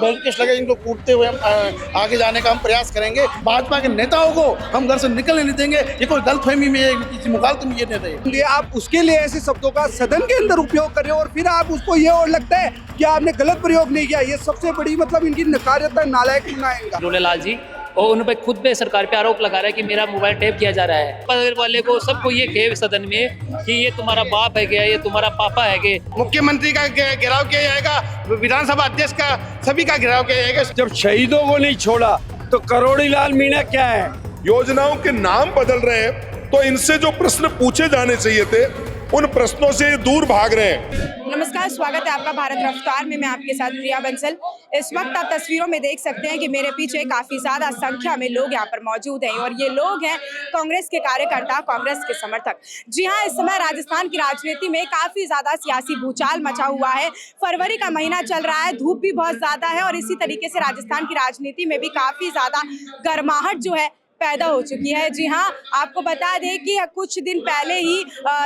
Barricades लगे इनको कूटते हुए हम आगे जाने का हम प्रयास करेंगे। भाजपा के नेताओं को हम घर से निकलने नहीं देंगे। ये कोई गलतफहमी में किसी मुखालत में ये नहीं रहे। आप उसके लिए ऐसे शब्दों का सदन के अंदर उपयोग कर रहे हो और फिर आप उसको ये और लगता है कि आपने गलत प्रयोग नहीं किया। ये सबसे बड़ी मतलब इनकी नकारियत नालायक रोलेलाल जी और उन पे खुद पे सरकार पे आरोप लगा रहा है कि मेरा मोबाइल टैप किया जा रहा है। पद वाले को सबको ये कहे सदन में कि ये तुम्हारा बाप है क्या, ये तुम्हारा पापा है क्या। मुख्यमंत्री का घेराव किया जाएगा, विधानसभा अध्यक्ष का, सभी का घेराव किया जाएगा। जब शहीदों को नहीं छोड़ा तो करोड़ी लाल मीणा क्या है। योजनाओं के नाम बदल रहे हैं तो इनसे जो प्रश्न पूछे जाने चाहिए थे उन प्रश्नों से दूर भाग रहे हैं। नमस्कार, स्वागत है आपका भारत रफ्तार में। मैं आपके साथ प्रिया बंसल। इस वक्त आप तस्वीरों में देख सकते हैं कि मेरे पीछे काफी ज्यादा संख्या में लोग यहाँ पर मौजूद हैं और ये लोग हैं कांग्रेस के कार्यकर्ता, कांग्रेस के समर्थक। जी हाँ, इस समय राजस्थान की राजनीति में काफी ज्यादा सियासी भूचाल मचा हुआ है। फरवरी का महीना चल रहा है, धूप भी बहुत ज्यादा है और इसी तरीके से राजस्थान की राजनीति में भी काफी ज्यादा गर्माहट जो है पैदा हो चुकी है। जी हाँ, आपको बता दें कि कुछ दिन पहले ही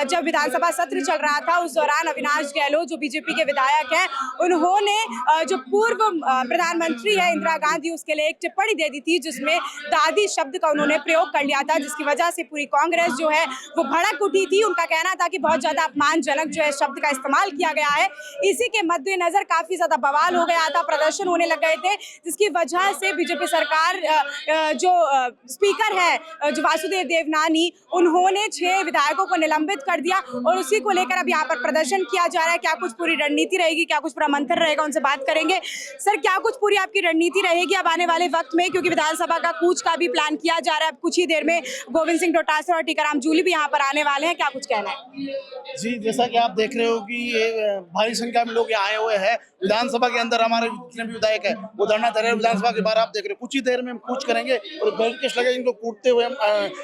जब विधानसभा सत्र चल रहा था उस दौरान अविनाश गहलोत जो बीजेपी के विधायक हैं, उन्होंने जो पूर्व प्रधानमंत्री है इंदिरा गांधी उसके लिए एक टिप्पणी दे दी थी जिसमें दादी शब्द का उन्होंने प्रयोग कर लिया था, जिसकी वजह से पूरी कांग्रेस जो है वो भड़क उठी थी। उनका कहना था कि बहुत ज्यादा अपमानजनक जो है शब्द का इस्तेमाल किया गया है। इसी के मद्देनजर काफी ज्यादा बवाल हो गया था, प्रदर्शन होने लग गए थे, जिसकी वजह से बीजेपी सरकार जो स्पीकर है जो वासुदेव देवनानी, उन्होंने 6 विधायकों को निलंबित कर दिया और उसी को लेकर अब यहाँ पर प्रदर्शन किया जा रहा है। क्या कुछ पूरी रणनीति रहेगी, क्या कुछ पूरा मंथन रहेगा, उनसे बात करेंगे। सर, क्या कुछ पूरी आपकी रणनीति रहेगी अब आने वाले वक्त में, क्योंकि विधानसभा का कूच का भी प्लान किया जा रहा है। अब कुछ ही देर में गोविंद सिंह डोटासरा और टीकाराम जूली भी यहाँ पर आने वाले हैं। क्या कुछ कहना है? जी, जैसा कि आप देख रहे हो कि ये भारी संख्या में लोग यहाँ आए हुए हैं। विधानसभा के अंदर हमारे जितने भी विधायक है वो धरना दे रहे हैं। विधानसभा के बाहर आप देख रहे हो कुछ ही देर में हम कूच करेंगे और बैरिकेड्स लगे इनको कूटते हुए हम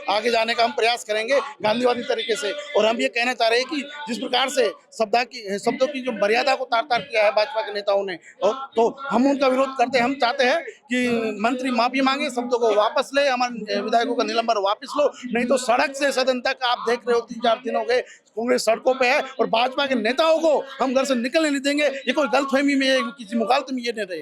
आगे जाने का हम प्रयास करेंगे गांधीवादी तरीके से। और हम ये कहना चाह रहे हैं कि जिस प्रकार से शब्दों की जो मर्यादा को तार तार किया है भाजपा के नेताओं ने, तो हम उनका विरोध करते हैं। हम चाहते हैं कि मंत्री माफी मांगे, शब्दों को वापस ले, हमारे विधायकों का निलंबन वापस लो, नहीं तो सड़क से सदन तक आप देख रहे हो 3-4 दिन हो गए कांग्रेस सड़कों पे है और भाजपा के नेताओं को हम घर से निकलने नहीं देंगे। ये कोई गलतफहमी में किसी मुखालत में ये नहीं रहे।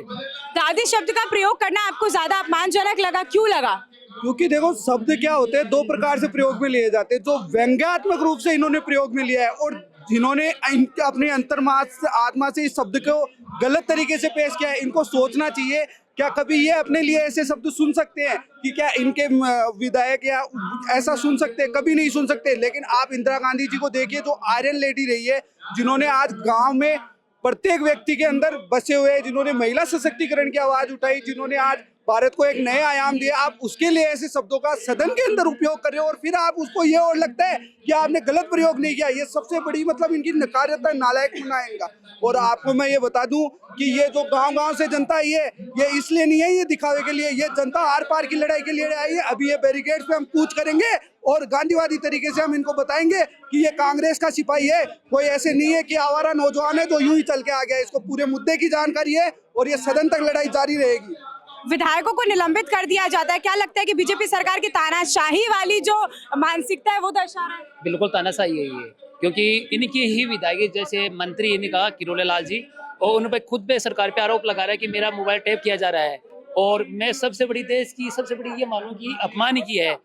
दादी शब्द का प्रयोग करना आपको ज्यादा अपमानजनक लगा, क्यों लगा? क्योंकि देखो, शब्द क्या होते हैं, 2 प्रकार से प्रयोग में लिए जाते हैं। जो व्यंग्यात्मक रूप से इन्होंने प्रयोग में लिया है और जिन्होंने अपने अंतर्मास आत्मा से इस शब्द को गलत तरीके से पेश किया है, इनको सोचना चाहिए। क्या कभी ये अपने लिए ऐसे शब्द सुन सकते हैं कि क्या इनके विधायक या ऐसा सुन सकते हैं? कभी नहीं सुन सकते। लेकिन आप इंदिरा गांधी जी को देखिए, जो आयरन लेडी रही है, जिन्होंने आज गांव में प्रत्येक व्यक्ति के अंदर बसे हुए, जिन्होंने महिला सशक्तिकरण की आवाज उठाई, जिन्होंने आज भारत को एक नए आयाम दिया, आप उसके लिए ऐसे शब्दों का सदन के अंदर उपयोग कर रहे हो और फिर आप उसको ये और लगता है कि आपने गलत प्रयोग नहीं किया। ये सबसे बड़ी मतलब इनकी नकारियत नालायक होना है इनका। और आपको मैं ये बता दूं कि ये जो गांव-गांव से जनता आई है, ये इसलिए नहीं है ये दिखावे के लिए, ये जनता आर पार की लड़ाई के लिए आई है। अभी ये बैरिकेड्स पे हम कूच करेंगे और गांधीवादी तरीके से हम इनको बताएंगे कि ये कांग्रेस का सिपाही है, कोई ऐसे नहीं है कि आवारा नौजवान है जो यूं ही चल के आ गया। इसको पूरे मुद्दे की जानकारी है और ये सदन तक लड़ाई जारी रहेगी। विधायकों को निलंबित कर दिया जाता है, क्या लगता है कि बीजेपी सरकार की तानाशाही वाली जो मानसिकता है वो दर्शा रहा है? बिल्कुल तानाशाही है ये, क्योंकि इनकी ही विधायक जैसे मंत्री इनका कि रोलेलाल जी और उन पे खुद पे सरकार पे आरोप लगा रहा है कि मेरा मोबाइल टैप किया जा रहा है। और मैं सबसे बड़ी देश की सबसे बड़ी ये मानूं कि अपमान की है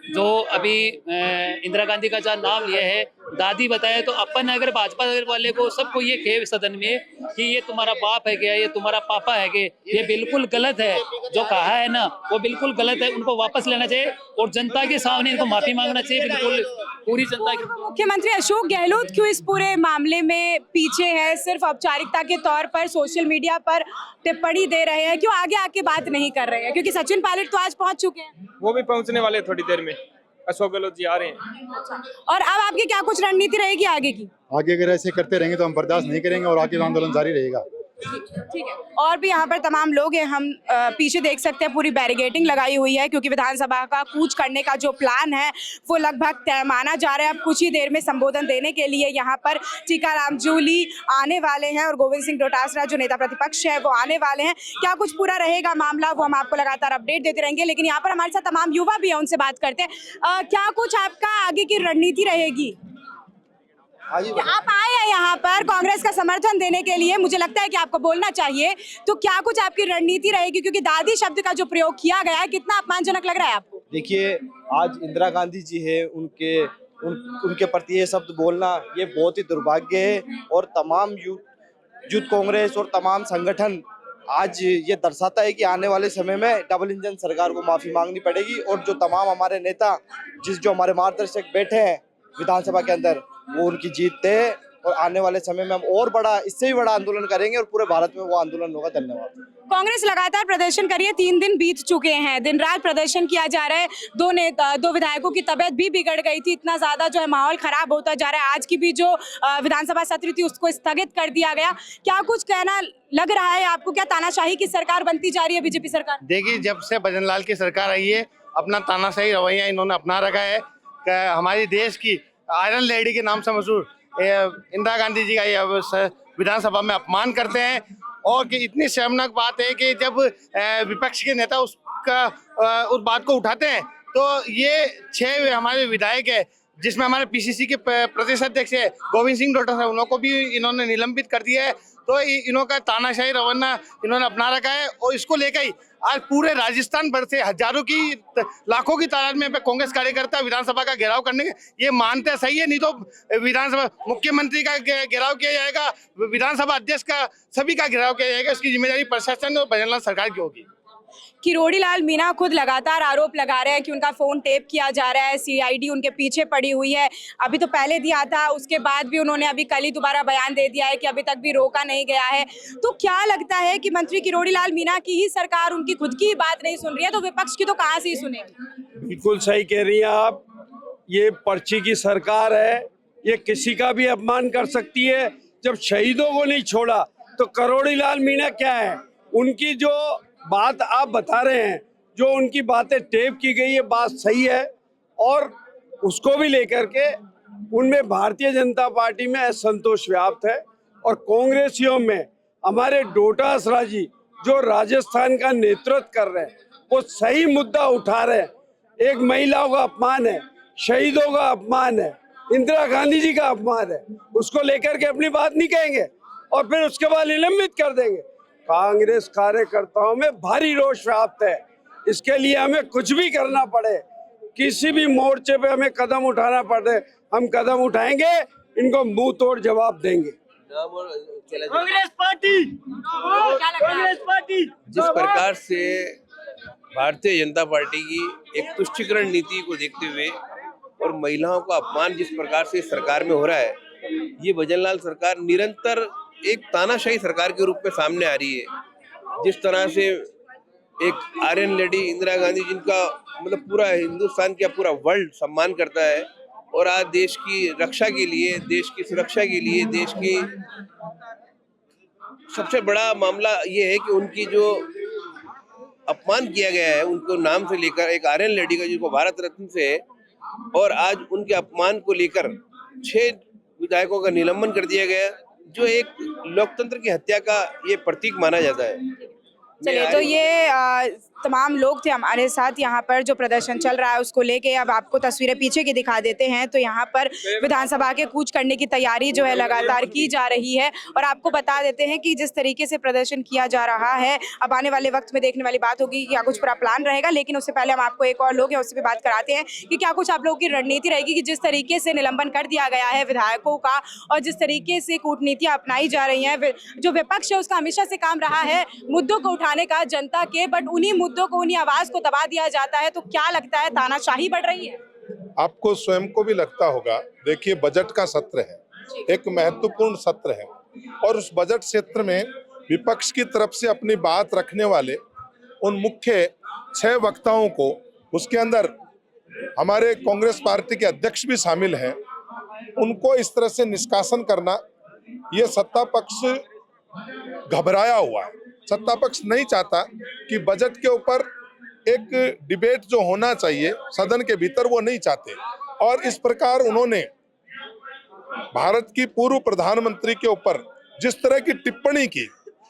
जो अभी इंदिरा गांधी का जहाँ नाम लिया है, दादी बताए, तो अपन अगर भाजपा वाले को सबको ये कहे सदन में कि ये तुम्हारा बाप है क्या, ये तुम्हारा पापा है क्या, ये बिल्कुल गलत है। जो कहा है ना वो बिल्कुल गलत है, उनको वापस लेना चाहिए और जनता के सामने इनको माफी मांगना चाहिए, बिल्कुल पूरी जनता की। मुख्यमंत्री अशोक गहलोत क्यों इस पूरे मामले में पीछे है? सिर्फ औपचारिकता के तौर पर सोशल मीडिया पर टिप्पणी दे रहे हैं, क्यों आगे आके बात नहीं कर रहे हैं? क्योंकि सचिन पायलट तो आज पहुंच चुके हैं, वो भी पहुंचने वाले थोड़ी देर में। अशोक गहलोत जी आ रहे हैं। और अब आपकी क्या कुछ रणनीति रहेगी आगे की? आगे अगर ऐसे करते रहेंगे तो हम बर्दाश्त नहीं करेंगे और आगे आंदोलन जारी रहेगा। ठीक है। और भी यहाँ पर तमाम लोग हैं, हम पीछे देख सकते हैं पूरी बैरिकेडिंग लगाई हुई है क्योंकि विधानसभा का कूच करने का जो प्लान है वो लगभग तय माना जा रहा है। अब कुछ ही देर में संबोधन देने के लिए यहाँ पर टीकाराम जूली आने वाले हैं और गोविंद सिंह डोटासरा जो नेता प्रतिपक्ष है वो आने वाले हैं। क्या कुछ पूरा रहेगा मामला वो हम आपको लगातार अपडेट देते रहेंगे, लेकिन यहाँ पर हमारे साथ तमाम युवा भी हैं, उनसे बात करते हैं। क्या कुछ आपका आगे की रणनीति रहेगी? आप आए हैं यहाँ पर कांग्रेस का समर्थन देने के लिए, मुझे लगता है कि आपको बोलना चाहिए, तो क्या कुछ आपकी रणनीति रहेगी, क्योंकि दादी शब्द का जो प्रयोग किया गया है कितना अपमानजनक लग रहा है आपको? देखिए, आज इंदिरा गांधी जी है, उनके प्रति ये शब्द बोलना ये बहुत ही दुर्भाग्य है। और तमाम यूथ कांग्रेस और तमाम संगठन आज ये दर्शाता है कि आने वाले समय में डबल इंजन सरकार को माफी मांगनी पड़ेगी। और जो तमाम हमारे नेता जो हमारे मार्गदर्शक बैठे हैं विधानसभा के अंदर, वो उनकी जीत है। और आने वाले समय में हम और बड़ा, इससे भी बड़ा आंदोलन करेंगे और पूरे भारत में वो आंदोलन होगा। धन्यवाद। कांग्रेस लगातार प्रदर्शन करिए, 3 दिन बीत चुके हैं, दिन रात प्रदर्शन किया जा रहा है। दो विधायकों की तबीयत भी बिगड़ गई थी, इतना ज्यादा जो है माहौल खराब होता जा रहा है। आज की भी जो विधानसभा सत्र थी उसको स्थगित कर दिया गया। क्या कुछ कहना लग रहा है आपको, क्या तानाशाही की सरकार बनती जा रही है बीजेपी सरकार? देखिए, जब से भजन लाल की सरकार आई है, अपना तानाशाही रवैया इन्होंने अपना रखा है। हमारी देश की आयरन लेडी के नाम से मशहूर इंदिरा गांधी जी का ये विधानसभा में अपमान करते हैं। और कि इतनी शर्मनाक बात है कि जब विपक्ष के नेता उस बात को उठाते हैं, तो ये 6 हमारे विधायक है, जिसमें हमारे पीसीसी के प्रदेश अध्यक्ष है गोविंद सिंह डोटासरा, उनको भी इन्होंने निलंबित कर दिया है। तो इनका तानाशाही रवैया इन्होंने अपना रखा है। और इसको लेकर ही आज पूरे राजस्थान भर से हजारों की, लाखों की तादाद में कांग्रेस कार्यकर्ता विधानसभा का घेराव करने के ये मानते सही है। नहीं तो विधानसभा मुख्यमंत्री का घेराव किया जाएगा, विधानसभा अध्यक्ष का, सभी का घेराव किया जाएगा। इसकी जिम्मेदारी प्रशासन और भजन लाल सरकार की होगी। किरोड़ी लाल मीणा खुद लगातार आरोप लगा रहे हैं कि उनका फोन टेप किया जा रहा है, सीआईडी उनके पीछे पड़ी हुई है। अभी तो पहले दिया था, उसके बाद भी उन्होंने अभी कल ही दोबारा बयान दे दिया है कि अभी तक भी रोका नहीं गया है। तो क्या लगता है कि मंत्री किरोड़ी लाल मीणा की ही सरकार उनकी खुद की ही बात नहीं सुन रही है, तो विपक्ष की तो कहाँ से ही सुनेगी? बिल्कुल सही कह रही हैं आप। ये पर्ची की सरकार है, ये किसी का भी अपमान कर सकती है। जब शहीदों को नहीं छोड़ा तो किरोड़ी लाल मीणा क्या है? उनकी जो बात आप बता रहे हैं, जो उनकी बातें टेप की गई है, बात सही है। और उसको भी लेकर के उनमें भारतीय जनता पार्टी में असंतोष व्याप्त है। और कांग्रेसियों में हमारे डोटासरा जी जो राजस्थान का नेतृत्व कर रहे हैं, वो सही मुद्दा उठा रहे हैं। एक महिलाओं का अपमान है, शहीदों का अपमान है, इंदिरा गांधी जी का अपमान है, उसको लेकर के अपनी बात नहीं कहेंगे और फिर उसके बाद निलंबित कर देंगे। कांग्रेस कार्यकर्ताओं में भारी रोष व्याप्त है। इसके लिए हमें कुछ भी करना पड़े, किसी भी मोर्चे पे हमें कदम उठाना पड़े, हम कदम उठाएंगे, इनको मुंह तोड़ जवाब देंगे। कांग्रेस पार्टी जिस प्रकार से भारतीय जनता पार्टी की एक तुष्टीकरण नीति को देखते हुए और महिलाओं का अपमान जिस प्रकार से सरकार में हो रहा है, ये भजन लाल सरकार निरंतर एक तानाशाही सरकार के रूप में सामने आ रही है। जिस तरह से एक आयरन लेडी इंदिरा गांधी, जिनका मतलब पूरा हिंदुस्तान का पूरा वर्ल्ड सम्मान करता है, और आज देश की रक्षा के लिए, देश की सुरक्षा के लिए, देश की सबसे बड़ा मामला ये है कि उनकी जो अपमान किया गया है, उनको नाम से लेकर एक आयरन लेडी का, जिनको भारत रत्न से है, और आज उनके अपमान को लेकर 6 विधायकों का निलंबन कर दिया गया, जो एक लोकतंत्र की हत्या का ये प्रतीक माना जाता है। चलिए, तो ये तमाम लोग थे हमारे साथ यहाँ पर, जो प्रदर्शन चल रहा है उसको लेके। अब आपको तस्वीरें पीछे की दिखा देते हैं। तो यहाँ पर विधानसभा के कूच करने की तैयारी जो है लगातार की जा रही है। और आपको बता देते हैं कि जिस तरीके से प्रदर्शन किया जा रहा है, अब आने वाले वक्त में देखने वाली बात होगी क्या कुछ पूरा प्लान रहेगा। लेकिन उससे पहले हम आपको एक और लोग हैं, उससे भी बात कराते हैं कि क्या कुछ आप लोगों की रणनीति रहेगी कि जिस तरीके से निलंबन कर दिया गया है विधायकों का, और जिस तरीके से कूटनीतियाँ अपनाई जा रही हैं। जो विपक्ष है उसका हमेशा से काम रहा है मुद्दों को उठाने का, जनता के, बट उन्हीं मुद्दों को, उन्हीं आवाज को दबा दिया जाता है। तो क्या लगता है, तानाशाही बढ़ रही है? आपको स्वयं को भी लगता होगा। देखिए, बजट का सत्र है, एक महत्वपूर्ण सत्र है, और उस बजट सत्र में विपक्ष की तरफ से अपनी बात रखने वाले उन मुख्य 6 वक्ताओं को, उसके अंदर हमारे कांग्रेस पार्टी के अध्यक्ष भी शामिल हैं, उनको इस तरह से निष्कासन करना, ये सत्ता पक्ष घबराया हुआ है। सत्ता पक्ष नहीं चाहता कि बजट के ऊपर एक डिबेट जो होना चाहिए सदन के भीतर, वो नहीं चाहते। और इस प्रकार उन्होंने भारत की पूर्व प्रधानमंत्री के ऊपर जिस तरह की टिप्पणी की,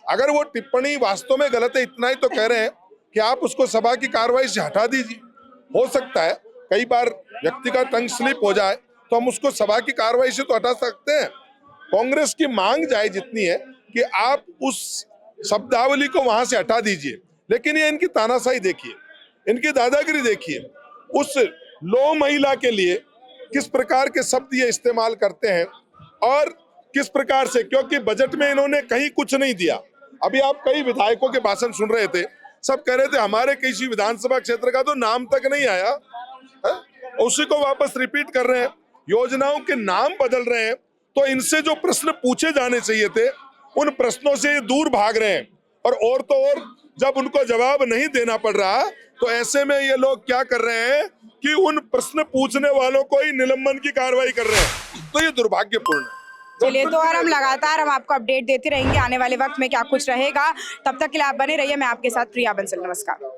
अगर वो टिप्पणी वास्तव में गलत है, इतना ही तो कह रहे हैं कि आप उसको सभा की कार्रवाई से हटा दीजिए। हो सकता है कई बार व्यक्ति का टंग स्लिप हो जाए, तो हम उसको सभा की कार्रवाई से तो हटा सकते हैं। कांग्रेस की मांग जाए जितनी है कि आप उस शब्दावली को वहां से हटा दीजिए, लेकिन ये इनकी तानाशाही देखिए, इनकी दादागिरी देखिए। उस लो महिला के लिए किस प्रकार के शब्द ये इस्तेमाल करते हैं और किस प्रकार से, क्योंकि बजट में इन्होंने कहीं कुछ नहीं दिया। अभी आप कई विधायकों के भाषण सुन रहे थे, सब कह रहे थे हमारे किसी विधानसभा क्षेत्र का तो नाम तक नहीं आया है? उसी को वापस रिपीट कर रहे हैं, योजनाओं के नाम बदल रहे हैं। तो इनसे जो प्रश्न पूछे जाने चाहिए थे उन प्रश्नों से ये दूर भाग रहे हैं, और तो और जब उनको जवाब नहीं देना पड़ रहा तो ऐसे में ये लोग क्या कर रहे हैं कि उन प्रश्न पूछने वालों को ही निलंबन की कार्रवाई कर रहे हैं। तो ये दुर्भाग्यपूर्ण है। चलिए, तो और हम लगातार आपको अपडेट देते रहेंगे आने वाले वक्त में क्या कुछ रहेगा। तब तक के लिए आप बने रहिए। मैं आपके साथ प्रिया बंसल, नमस्कार।